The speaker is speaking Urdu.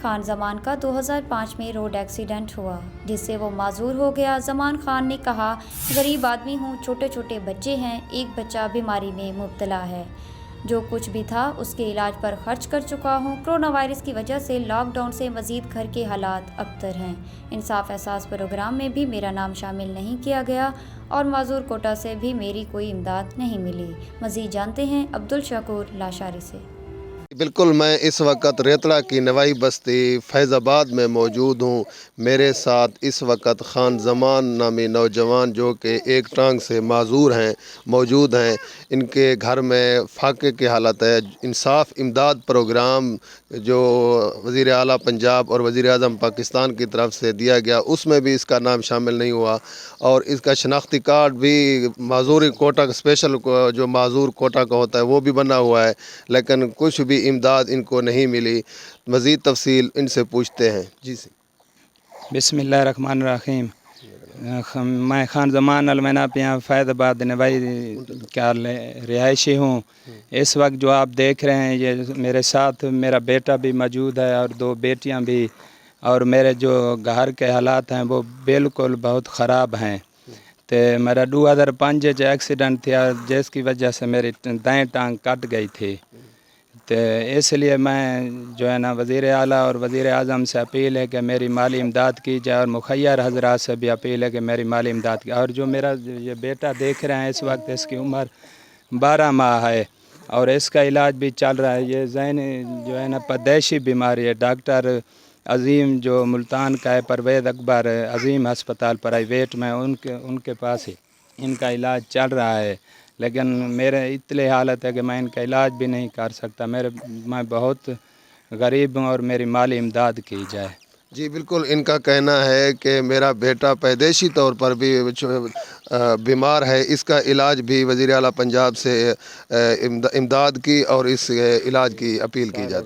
خان زمان کا 2005 میں روڈ ایکسیڈنٹ ہوا جس سے وہ معذور ہو گیا۔ زمان خان نے کہا، غریب آدمی ہوں، چھوٹے چھوٹے بچے ہیں، ایک بچہ بیماری میں مبتلا ہے، جو کچھ بھی تھا اس کے علاج پر خرچ کر چکا ہوں۔ کرونا وائرس کی وجہ سے لاک ڈاؤن سے مزید گھر کے حالات ابتر ہیں۔ انصاف احساس پروگرام میں بھی میرا نام شامل نہیں کیا گیا اور معذور کوٹا سے بھی میری کوئی امداد نہیں ملی۔ مزید جانتے ہیں عبدالشکور لاشاری سے۔ بالکل، میں اس وقت ریتڑا کی نوائی بستی فیض آباد میں موجود ہوں۔ میرے ساتھ اس وقت خان زمان نامی نوجوان جو کہ ایک ٹانگ سے معذور ہیں موجود ہیں۔ ان کے گھر میں فاقے کی حالت ہے۔ انصاف امداد پروگرام جو وزیر اعلیٰ پنجاب اور وزیر اعظم پاکستان کی طرف سے دیا گیا اس میں بھی اس کا نام شامل نہیں ہوا، اور اس کا شناختی کارڈ بھی معذوری کوٹا کا اسپیشل جو معذور کوٹا کا ہوتا ہے وہ بھی بنا ہوا ہے، لیکن کچھ بھی امداد ان کو نہیں ملی۔ مزید تفصیل ان سے پوچھتے ہیں۔ جی سے بسم اللہ الرحمن الرحیم۔ میں خان زمان المنا پیاں فیض آباد نوائی کا رہائشی ہوں۔ اس وقت جو آپ دیکھ رہے ہیں یہ میرے ساتھ میرا بیٹا بھی موجود ہے اور دو بیٹیاں بھی، اور میرے جو گھر کے حالات ہیں وہ بالکل بہت خراب ہیں۔ تو میرا 2005 ایکسیڈنٹ تھا جس کی وجہ سے میری دائیں ٹانگ کٹ گئی تھی۔ تو اس لیے میں جو ہے نا وزیر اعلیٰ اور وزیر اعظم سے اپیل ہے کہ میری مالی امداد کی جائے، اور مخیر حضرات سے بھی اپیل ہے کہ میری مالی امداد کی، اور جو میرا یہ بیٹا دیکھ رہے ہیں اس وقت اس کی عمر 12 ماہ ہے اور اس کا علاج بھی چل رہا ہے۔ یہ ذہنی جو ہے نا پیدائشی بیماری ہے۔ ڈاکٹر عظیم جو ملتان کا ہے، پرویز اکبر عظیم ہسپتال پرائیویٹ میں، ان کے پاس ہی ان کا علاج چل رہا ہے، لیکن میرے اتنی حالت ہے کہ میں ان کا علاج بھی نہیں کر سکتا۔ میں بہت غریب ہوں اور میری مالی امداد کی جائے۔ جی بالکل، ان کا کہنا ہے کہ میرا بیٹا پیدائشی طور پر بھی بیمار ہے، اس کا علاج بھی وزیر اعلیٰ پنجاب سے امداد کی اور اس علاج کی اپیل کی جاتی ہے۔